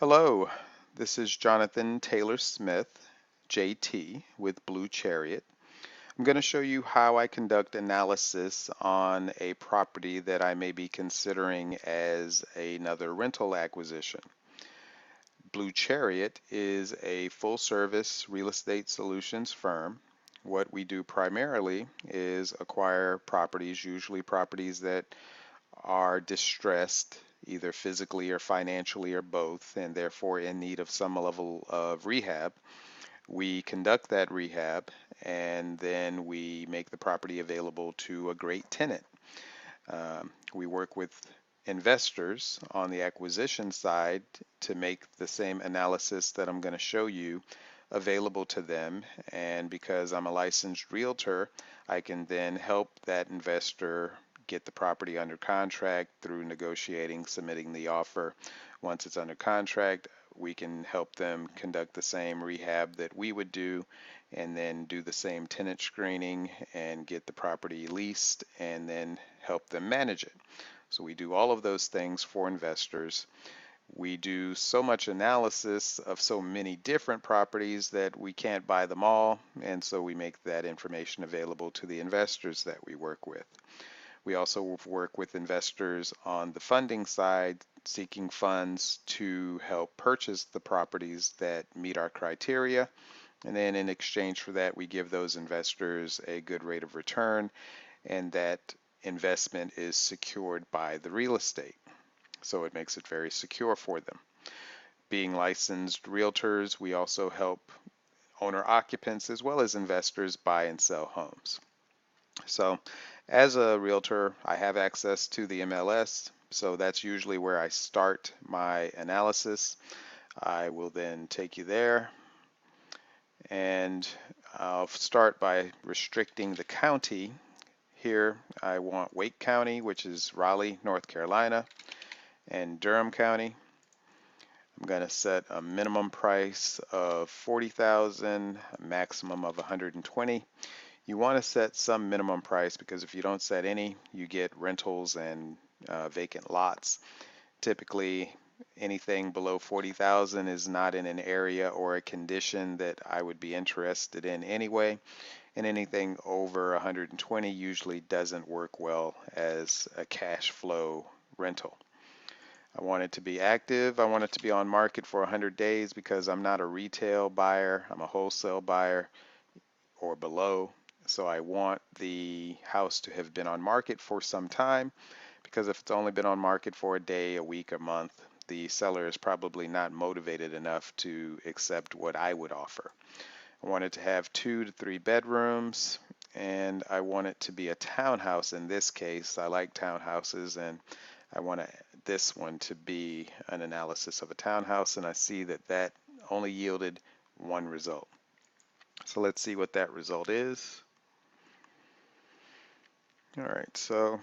Hello, this is Jonathan Taylor Smith, JT, with Blue Chariot. I'm going to show you how I conduct analysis on a property that I may be considering as another rental acquisition. Blue Chariot is a full-service real estate solutions firm. What we do primarily is acquire properties, usually properties that are distressed, either physically or financially or both, and therefore in need of some level of rehab. We conduct that rehab and then we make the property available to a great tenant. We work with investors on the acquisition side to make the same analysis that I'm going to show you available to them. And because I'm a licensed realtor, I can then help that investor get the property under contract through negotiating, submitting the offer. Once it's under contract, we can help them conduct the same rehab that we would do and then do the same tenant screening and get the property leased and then help them manage it. So we do all of those things for investors. We do so much analysis of so many different properties that we can't buy them all, and so we make that information available to the investors that we work with. We also work with investors on the funding side, seeking funds to help purchase the properties that meet our criteria. And then in exchange for that, we give those investors a good rate of return, and that investment is secured by the real estate. So it makes it very secure for them. Being licensed realtors, we also help owner occupants as well as investors buy and sell homes. So as a realtor, I have access to the MLS, so that's usually where I start my analysis. I will then take you there, and I'll start by restricting the county. Here I want Wake County, which is Raleigh, North Carolina, and Durham County. I'm going to set a minimum price of $40,000, a maximum of $120,000. You want to set some minimum price because if you don't set any, you get rentals and vacant lots. Typically, anything below $40,000 is not in an area or a condition that I would be interested in anyway, and anything over $120,000 usually doesn't work well as a cash flow rental. I want it to be active. I want it to be on market for 100 days because I'm not a retail buyer. I'm a wholesale buyer or below. So I want the house to have been on market for some time, because if it's only been on market for a day, a week, a month, the seller is probably not motivated enough to accept what I would offer. I want it to have 2 to 3 bedrooms, and I want it to be a townhouse in this case. I like townhouses, and I want this one to be an analysis of a townhouse, and I see that that only yielded one result. So let's see what that result is. All right, so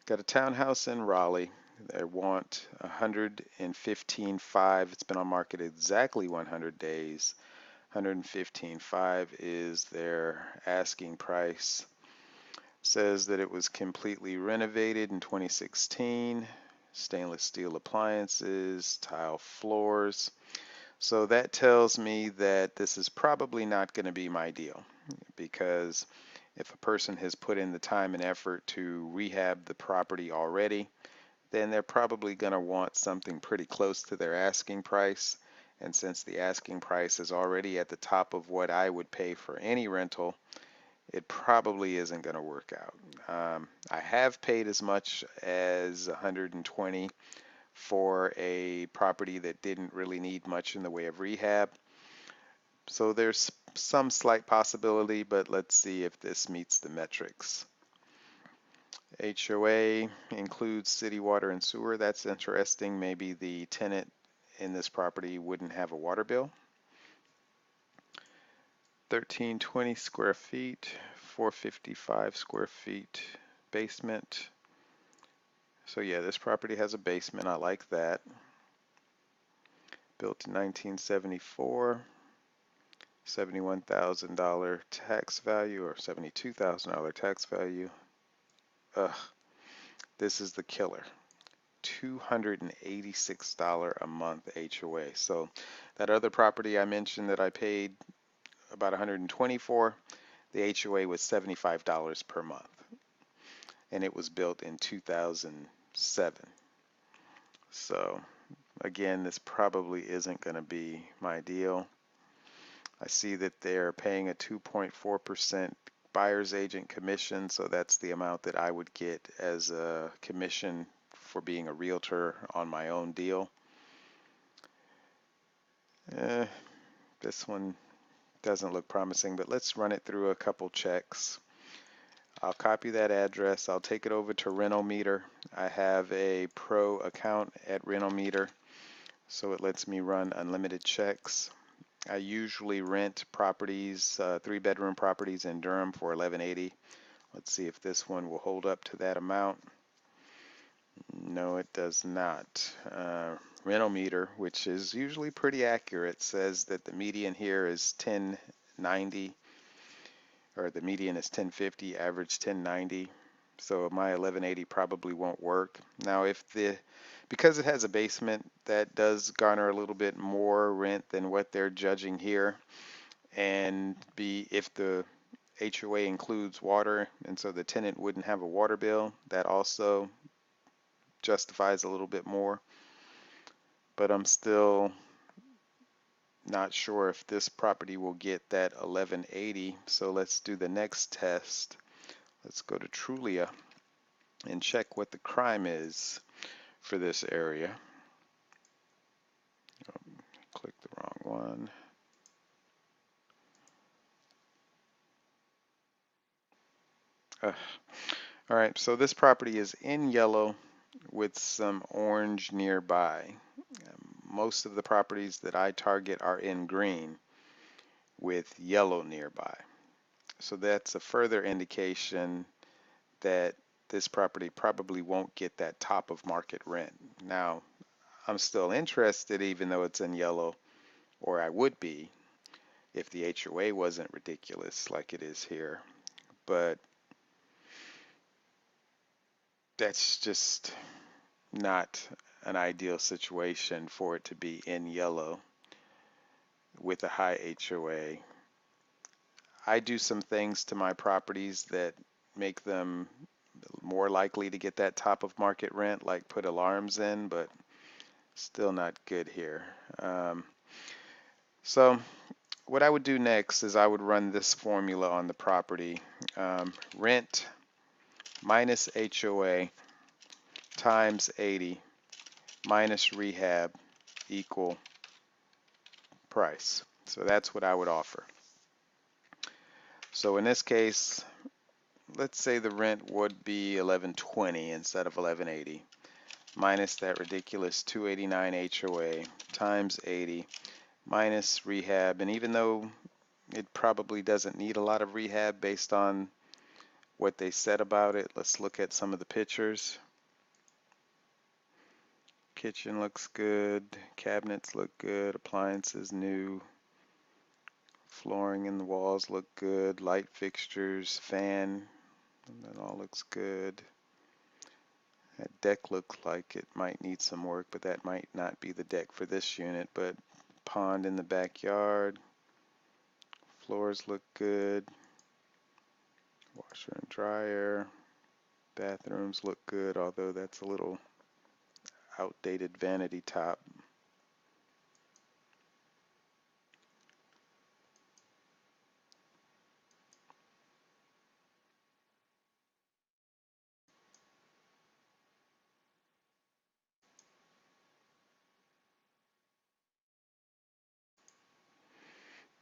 got a townhouse in Raleigh. They want 115.5. It's been on market exactly 100 days. 115.5 is their asking price. Says that it was completely renovated in 2016. Stainless steel appliances, tile floors. So that tells me that this is probably not going to be my deal, because if a person has put in the time and effort to rehab the property already, then they're probably going to want something pretty close to their asking price. And since the asking price is already at the top of what I would pay for any rental, it probably isn't going to work out. I have paid as much as $120 for a property that didn't really need much in the way of rehab. So there's some slight possibility, but let's see if this meets the metrics. HOA includes city water and sewer. That's interesting. Maybe the tenant in this property wouldn't have a water bill. 1,320 square feet, 455 square feet basement. So yeah, this property has a basement. I like that. Built in 1974. $71,000 tax value, or $72,000 tax value. Ugh, this is the killer. $286 a month HOA. So that other property I mentioned that I paid about $120 for, the HOA was $75 per month, and it was built in 2007. So again, this probably isn't going to be my deal. I see that they're paying a 2.4% buyer's agent commission, so that's the amount that I would get as a commission for being a realtor on my own deal. This one doesn't look promising, but let's run it through a couple checks. I'll copy that address. I'll take it over to Renometer. I have a pro account at Renometer, so it lets me run unlimited checks. I usually rent properties, 3-bedroom properties in Durham for $11.80. Let's see if this one will hold up to that amount. No, it does not. Renometer, which is usually pretty accurate, says that the median here is 1090, or the median is 1050, average 1090. So my 1180 probably won't work. Now, because it has a basement, that does garner a little bit more rent than what they're judging here. And if the HOA includes water, and so the tenant wouldn't have a water bill, that also justifies a little bit more. But I'm still not sure if this property will get that 1180. So let's do the next test. Let's go to Trulia and check what the crime is for this area. Click the wrong one. All right, so this property is in yellow with some orange nearby. Most of the properties that I target are in green with yellow nearby. So that's a further indication that this property probably won't get that top of market rent. Now, I'm still interested even though it's in yellow, or I would be if the HOA wasn't ridiculous like it is here. But that's just not an ideal situation for it to be in yellow with a high HOA. I do some things to my properties that make them more likely to get that top of market rent, like put alarms in, but still not good here. So what I would do next is I would run this formula on the property. Rent minus HOA times 80 minus rehab equal price. So that's what I would offer. So in this case, let's say the rent would be $11.20 instead of $11.80 minus that ridiculous $289 HOA times 80 minus rehab. And even though it probably doesn't need a lot of rehab based on what they said about it, let's look at some of the pictures. Kitchen looks good, cabinets look good, appliances new, flooring in the walls look good, light fixtures, fan, that all looks good. That deck looks like it might need some work, but that might not be the deck for this unit. But pond in the backyard, floors look good, washer and dryer, bathrooms look good, although that's a little outdated vanity top.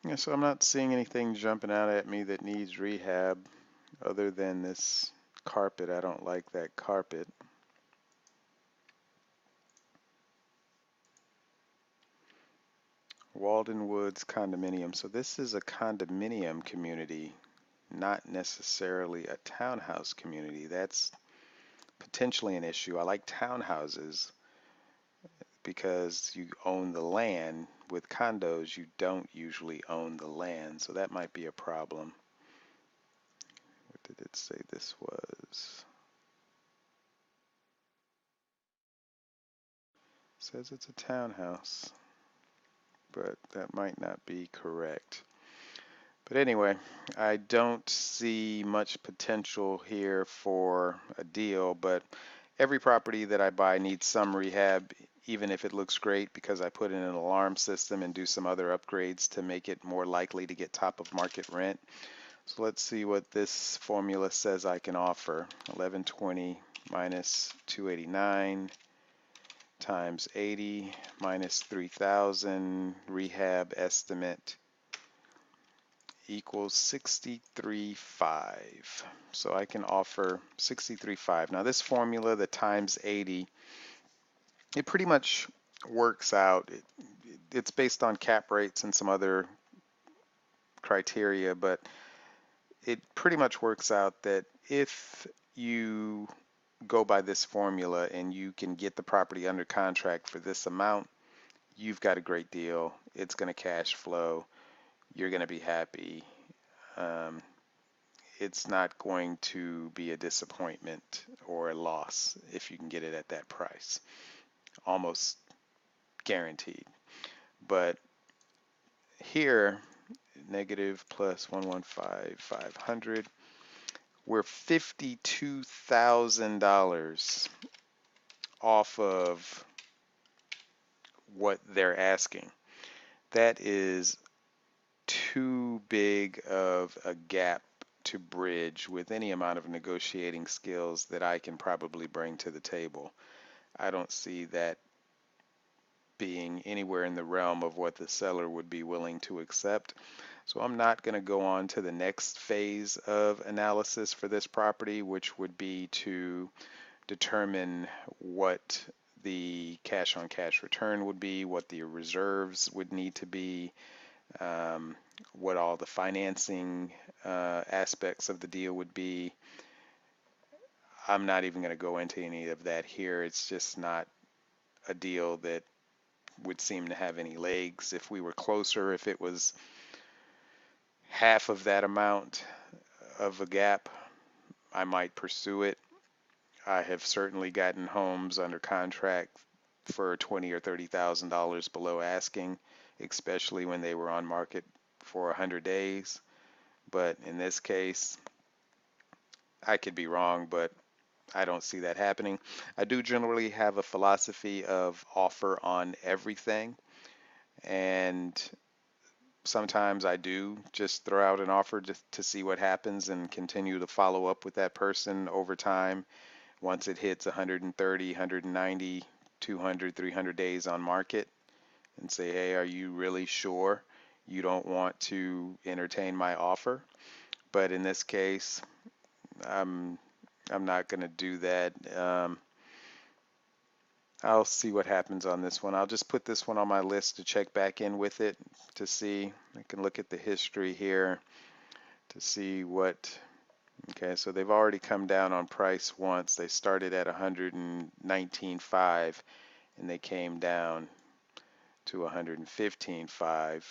Yeah, so I'm not seeing anything jumping out at me that needs rehab other than this carpet. I don't like that carpet. Walden Woods condominium. So this is a condominium community, not necessarily a townhouse community. That's potentially an issue. I like townhouses because you own the land. With condos, you don't usually own the land, so that might be a problem. What did it say this was? says it's a townhouse, but that might not be correct. But anyway, I don't see much potential here for a deal, but every property that I buy needs some rehab, even if it looks great, because I put in an alarm system and do some other upgrades to make it more likely to get top of market rent. So let's see what this formula says I can offer. 1120 minus 289 times 80 minus 3,000 rehab estimate equals 63.5. So I can offer 63.5. Now this formula, the times 80, it pretty much works out. It's based on cap rates and some other criteria, but it pretty much works out that if you go by this formula and you can get the property under contract for this amount, you've got a great deal. It's going to cash flow. You're going to be happy. Um, it's not going to be a disappointment or a loss if you can get it at that price. Almost guaranteed. But here, negative plus 115, 500, we're $52,000 off of what they're asking. That is too big of a gap to bridge with any amount of negotiating skills that I can probably bring to the table. I don't see that being anywhere in the realm of what the seller would be willing to accept. So I'm not going to go on to the next phase of analysis for this property, which would be to determine what the cash on cash return would be, what the reserves would need to be, what all the financing aspects of the deal would be. I'm not even going to go into any of that here. It's just not a deal that would seem to have any legs. If we were closer, if it was half of that amount of a gap, I might pursue it. I have certainly gotten homes under contract for $20,000 or $30,000 below asking, especially when they were on market for 100 days. But in this case, I could be wrong, but I don't see that happening. I do generally have a philosophy of offer on everything, and sometimes I do just throw out an offer to see what happens and continue to follow up with that person over time once it hits 130, 190, 200, 300 days on market and say, hey, are you really sure you don't want to entertain my offer? But in this case, I'm not going to do that. I'll see what happens on this one. I'll just put this one on my list to check back in with it to see. I can look at the history here to see what. Okay, so they've already come down on price once. They started at 119.5 and they came down to 115.5.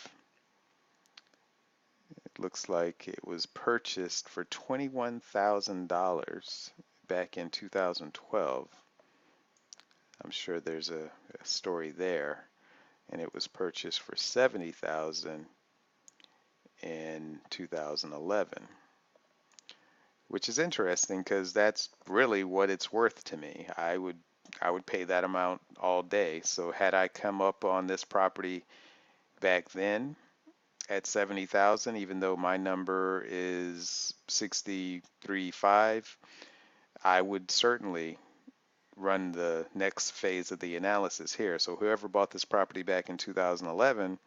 It looks like it was purchased for $21,000 back in 2012. I'm sure there's a story there. And it was purchased for $70,000 in 2011, which is interesting because that's really what it's worth to me. I would pay that amount all day. So had I come up on this property back then at 70,000, even though my number is 63.5, I would certainly run the next phase of the analysis here. So whoever bought this property back in 2011,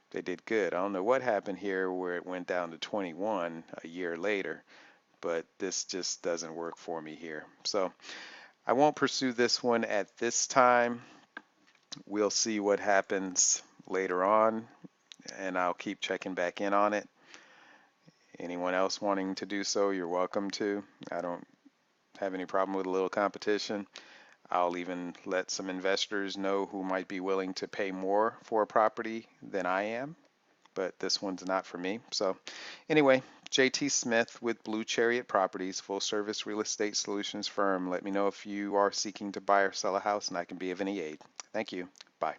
they did good. I don't know what happened here where it went down to 21 a year later, but this just doesn't work for me here. So I won't pursue this one at this time. We'll see what happens later on, and I'll keep checking back in on it. Anyone else wanting to do so, you're welcome to. I don't have any problem with a little competition. I'll even let some investors know who might be willing to pay more for a property than I am. but this one's not for me. So anyway, JT Smith with Blue Chariot Properties, full service real estate solutions firm. Let me know if you are seeking to buy or sell a house and I can be of any aid. Thank you. Bye.